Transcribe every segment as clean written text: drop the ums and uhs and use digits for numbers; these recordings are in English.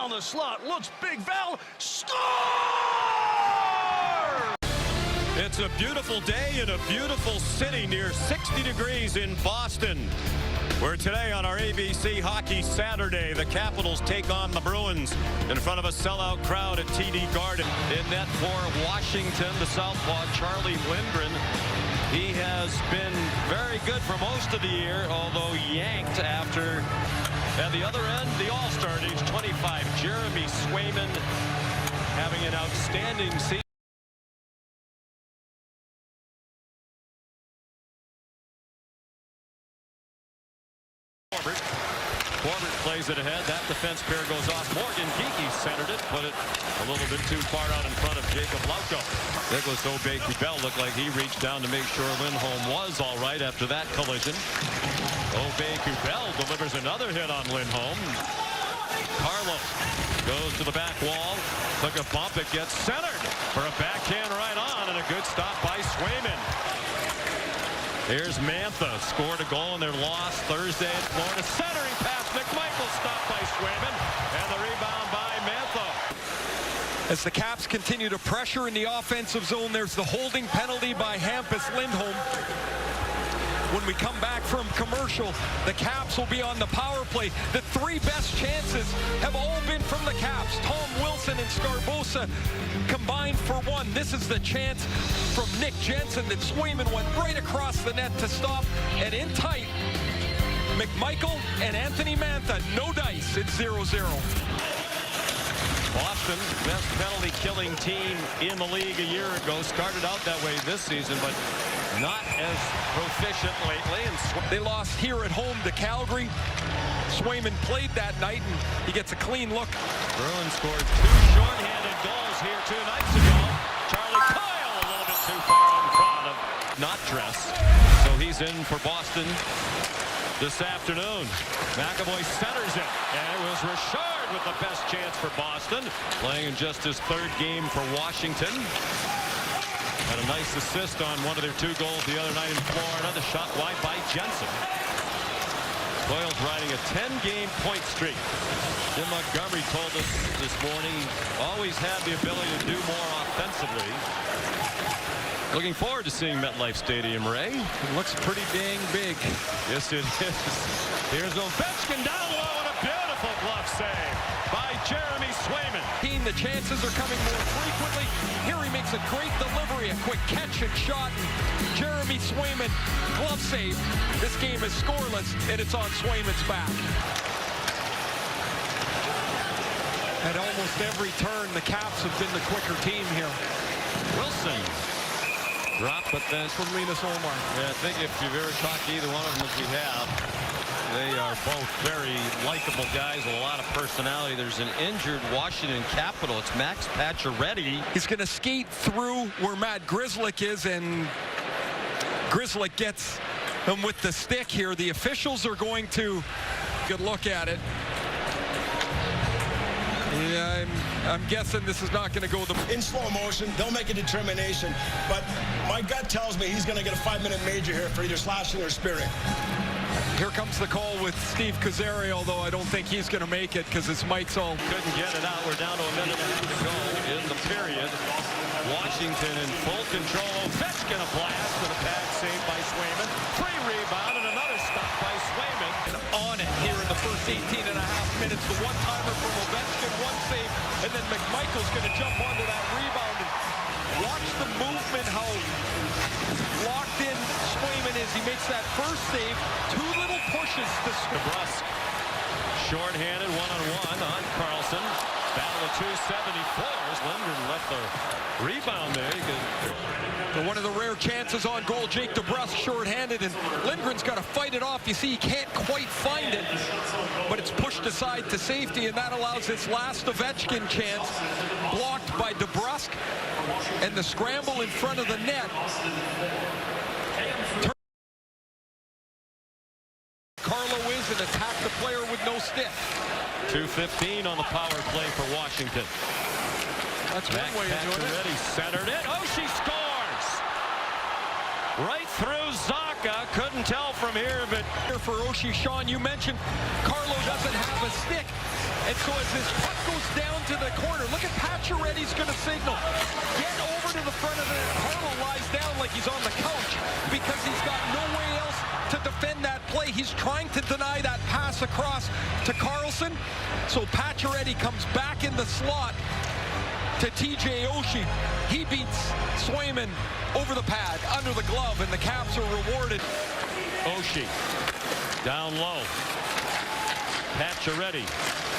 On the slot, looks big, Val, score! It's a beautiful day in a beautiful city near 60 degrees in Boston, where today on our ABC Hockey Saturday, the Capitals take on the Bruins in front of a sellout crowd at TD Garden. In net for Washington, the southpaw Charlie Lindgren. He has been very good for most of the year, although yanked after, at the other end, the All-Star at age 25, Jeremy Swayman, having an outstanding season. Corbett plays it ahead. That defense pair goes off. Morgan Geekie centered it, put it a little bit too far out in front of Jacob Lauko. Nicholas Obey-Kubel looked like he reached down to make sure Lindholm was all right after that collision. Obey-Kubel delivers another hit on Lindholm. Carlo goes to the back wall. Took a bump. It gets centered for a backhand right on, and a good stop by Swayman. Here's Mantha, scored a goal in their loss Thursday at Florida. Centering pass, McMichael stopped by Swayman, and the rebound by Mantha. As the Caps continue to pressure in the offensive zone, there's the holding penalty by Hampus Lindholm. When we come back from commercial, the Caps will be on the power play. The three best chances have all been from the Caps. Tom Wilson and Scarbosa combined for one. This is the chance from Nick Jensen that Swayman went right across the net to stop. And in tight, McMichael and Anthony Mantha, no dice. It's 0-0. Boston, best penalty-killing team in the league a year ago. Started out that way this season, but not as proficient lately. And they lost here at home to Calgary. Swayman played that night, and he gets a clean look. Bruins scored two shorthanded goals here 2 nights ago. Charlie Coyle a little bit too far in front of not dress. So he's in for Boston this afternoon. McAvoy centers it, and it was Richard with the best chance for Boston, playing in just his 3rd game for Washington. Had a nice assist on one of their 2 goals the other night in Florida. The shot wide by Jensen. Coyle's riding a 10-game point streak. Jim Montgomery told us this morning he always had the ability to do more offensively. Looking forward to seeing MetLife Stadium, Ray. It looks pretty dang big. Yes, it is. Here's Ovechkin down low, and a beautiful glove save by Jeremy Swayman. The chances are coming more frequently. Here he makes a great delivery, a quick catch and shot. And Jeremy Swayman, glove save. This game is scoreless, and it's on Swayman's back. At almost every turn, the Caps have been the quicker team here. Wilson dropped, but then from Linus Omar. Yeah, I think if you've ever talked to either one of them as we have, they are both very likable guys with a lot of personality. There's an injured Washington Capital. It's Max Pacioretty. He's going to skate through where Matt Grzelcyk is, and Grzelcyk gets him with the stick here. The officials are going to good look at it. Yeah, I'm guessing this is not going to go in slow motion. They'll make a determination, but my gut tells me he's going to get a 5-minute major here for either slashing or spearing. Here comes the call with Steve Kazari, although I don't think he's going to make it because his mic's all... Couldn't get it out. We're down to a minute and a half to go in the period. Washington in full control. Ovechkin a blast and a pad save by Swayman. Free rebound and another stop by Swayman. And on it here in the first 18 and a half minutes. The one-timer from Ovechkin, one save, and then McMichael's going to jump onto that rebound. And watch the movement, how locked in Swayman is. He makes that first save. 2 little pushes to DeBrusk. Short-handed, one-on-one on Carlson. Battle of 274s. Lindgren left the rebound there. So one of the rare chances on goal, Jake DeBrusk short-handed, and Lindgren's got to fight it off. You see, he can't quite find it, but it's pushed aside to safety, and that allows this last Ovechkin chance blocked by DeBrusk, and the scramble in front of the net. Carlo is and attack the player with no stick. 2:15 on the power play for Washington. That's one way of doing it. Centered it. Oh, she scores! Right through Zacha. Couldn't tell from here, but for Oshie, Sean, you mentioned Carlo doesn't have a stick. And so as this puck goes down to the corner, look at Pacioretty's going to signal. Get over to the front of the net. Carlo lies down like he's on the couch because he's got no way else to defend that play. He's trying to deny that pass across to Carlson. So Pacioretty comes back in the slot to TJ Oshie. He beats Swayman over the pad, under the glove, and the Caps are rewarded. Oshie down low. Pacioretty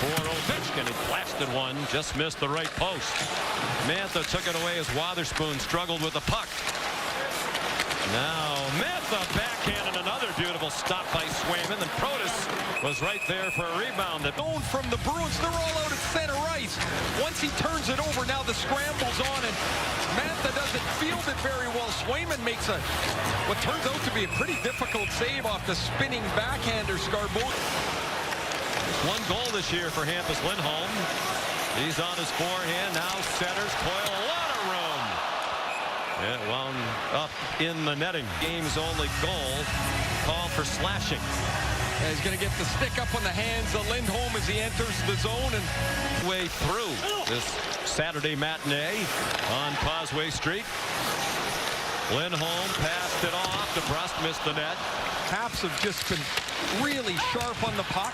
for Ovechkin. He blasted one, just missed the right post. Mantha took it away as Wotherspoon struggled with the puck. Now Mantha backhand and another beautiful stop by Swayman. And Protas was right there for a rebound. Going from the Bruins, they're all out at center ice. Once he turns it over, now the scramble's on, and Mantha doesn't field it very well. Swayman makes what turns out to be a pretty difficult save off the spinning backhander. One goal this year for Hampus Lindholm. He's on his forehand, now centers, Coyle, a lot of room. It wound up in the netting. Game's only goal, called for slashing. And he's going to get the stick up on the hands of Lindholm as he enters the zone and way through this Saturday matinee on Causeway Street. Lindholm passed it off. DeBrusque missed the net. Caps have just been really sharp on the puck,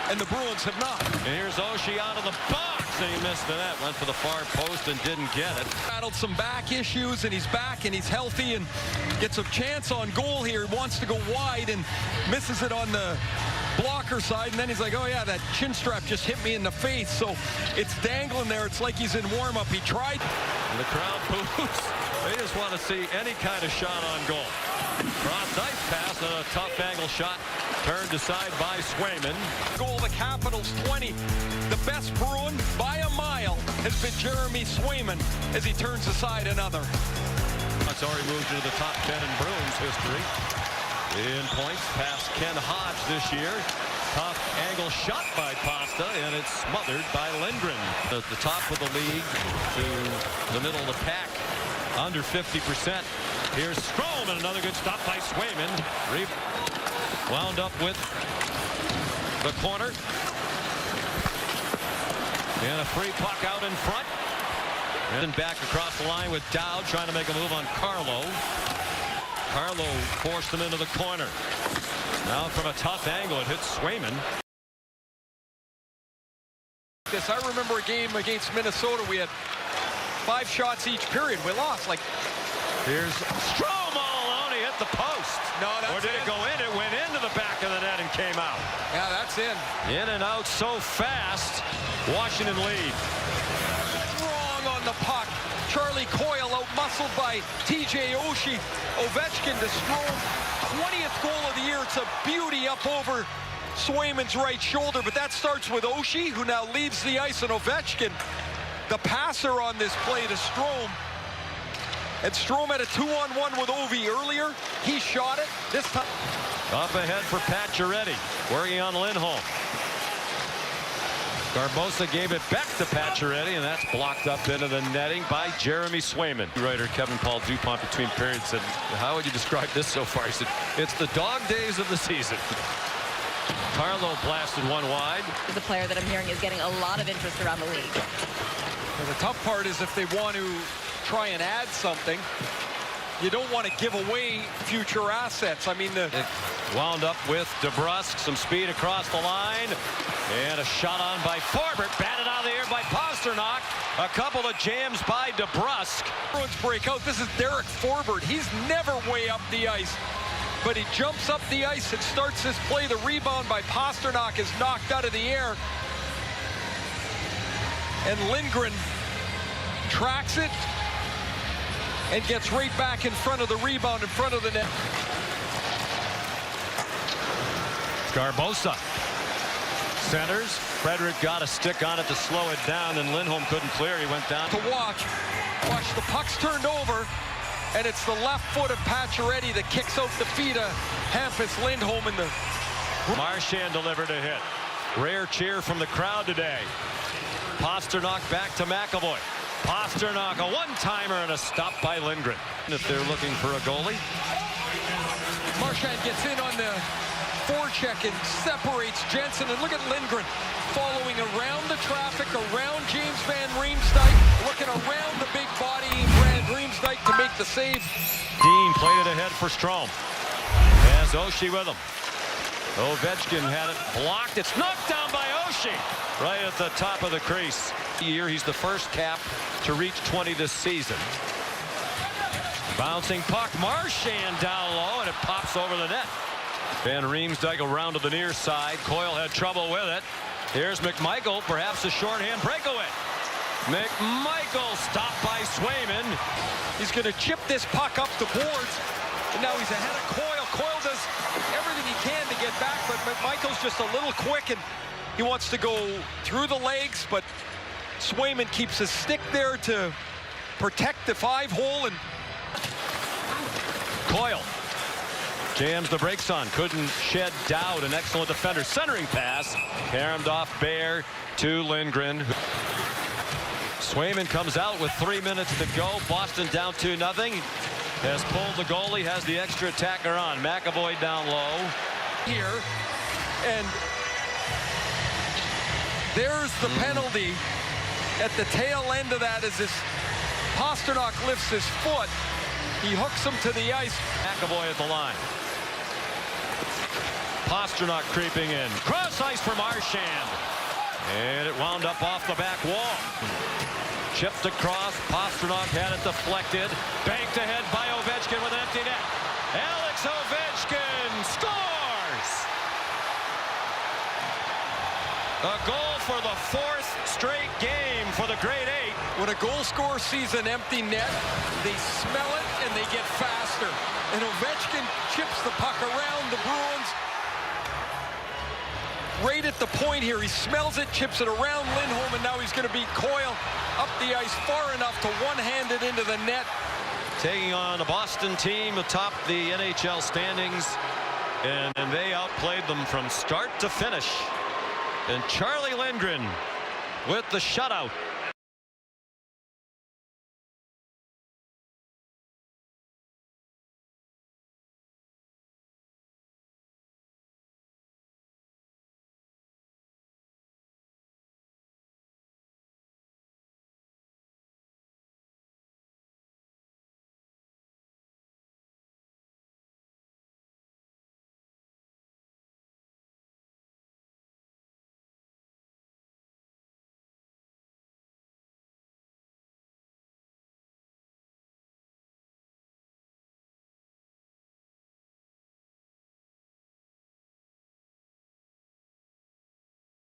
and the Bruins have not. And here's Oshie out of the box, and he missed the net. Went for the far post and didn't get it. Battled some back issues, and he's back, and he's healthy, and gets a chance on goal here. He wants to go wide and misses it on the blocker side, and then he's like, oh yeah, that chin strap just hit me in the face. So it's dangling there. It's like he's in warm-up. He tried. And the crowd boos. They just want to see any kind of shot on goal. Cross ice pass and a tough angle shot turned aside by Swayman. Goal of the Capitals 20. The best Bruin by a mile has been Jeremy Swayman as he turns aside another. That's already moved into the top 10 in Bruins history. In points past Ken Hodge this year. Tough angle shot by Pasta, and it's smothered by Lindgren. At the top of the league to the middle of the pack, under 50%. Here's Strome, and another good stop by Swayman. Wound up with the corner. And a free puck out in front. And back across the line with Dowd trying to make a move on Carlo. Carlo forced him into the corner. Now from a tough angle, it hits Swayman. I remember a game against Minnesota. We had 5 shots each period. We lost. Like, here's Strome all alone. He hit the post. No, that's or did it go in? It went into the back of the net and came out. Yeah, that's in. In and out so fast. Washington lead. Wrong on the puck. Charlie Coyle out-muscled by TJ Oshie. Ovechkin to Strome. 20th goal of the year. It's a beauty up over Swayman's right shoulder, but that starts with Oshie, who now leaves the ice, and Ovechkin, the passer on this play to Strome. And Strome had a 2-on-1 with Ovi earlier. He shot it. This time. Up ahead for Pacioretty, working on Lindholm. Garbosa gave it back to Pacioretty, and that's blocked up into the netting by Jeremy Swayman. Writer Kevin Paul DuPont between periods said, how would you describe this so far? He said, it's the dog days of the season. Carlo blasted one wide. He's a player that I'm hearing is getting a lot of interest around the league. And the tough part is if they want to try and add something, you don't want to give away future assets. I mean, it wound up with DeBrusque, some speed across the line, and a shot on by Forbert, batted out of the air by Pasternak. A couple of jams by DeBrusque. Bruins break out. This is Derek Forbert. He's never way up the ice, but he jumps up the ice and starts this play. The rebound by Pasternak is knocked out of the air, and Lindgren tracks it and gets right back in front of the rebound, in front of the net. Garbosa centers. Frederick got a stick on it to slow it down, and Lindholm couldn't clear. He went down. To watch the puck's turned over, and it's the left foot of Pacioretty that kicks out the feet of Hampus Lindholm in the... Marchand delivered a hit. Rare cheer from the crowd today. Pasternak back to McAvoy. Pasternak, a one-timer and a stop by Lindgren. If they're looking for a goalie. Marchand gets in on the forecheck and separates Jensen, and look at Lindgren. following around the traffic, around James Van Riemsdyk, looking around the big body Van Riemsdyk to make the save. Dean played it ahead for Strome. Has Oshie with him. Ovechkin had it blocked. It's knocked down by Oshie right at the top of the crease. He's the first Cap to reach 20 this season. Bouncing puck, Marchand down low, and it pops over the net. Van Riemsdyk around to the near side. Coyle had trouble with it. Here's McMichael, perhaps a shorthand breakaway. McMichael stopped by Swayman. He's going to chip this puck up the boards, and now he's ahead of Coyle. Coyle does everything he can to get back, but McMichael's just a little quick, and he wants to go through the legs, but Swayman keeps his stick there to protect the 5-hole, and Coyle jams the brakes on, couldn't shed doubt. An excellent defender. Centering pass, caromed off Bear to Lindgren. Swayman comes out with 3 minutes to go. Boston down 2-0. Has pulled the goalie, has the extra attacker on. McAvoy down low. here, and there's the penalty at the tail end of that as this Pastrnak lifts his foot. He hooks him to the ice. McAvoy at the line. Pastrnak creeping in. Cross ice for Marchand. And it wound up off the back wall. Chipped across. Pastrnak had it deflected. Banked ahead by Ovechkin with an empty net. Alex Ovechkin scores! A goal for the 4th straight game for the Great Eight. When a goal scorer sees an empty net, they smell it and they get faster. And Ovechkin chips the puck around the Bruins. Right at the point here, he smells it, chips it around Lindholm, and now he's going to beat Coyle up the ice far enough to one-hand it into the net. Taking on a Boston team atop the NHL standings, and they outplayed them from start to finish. And Charlie Lindgren with the shutout.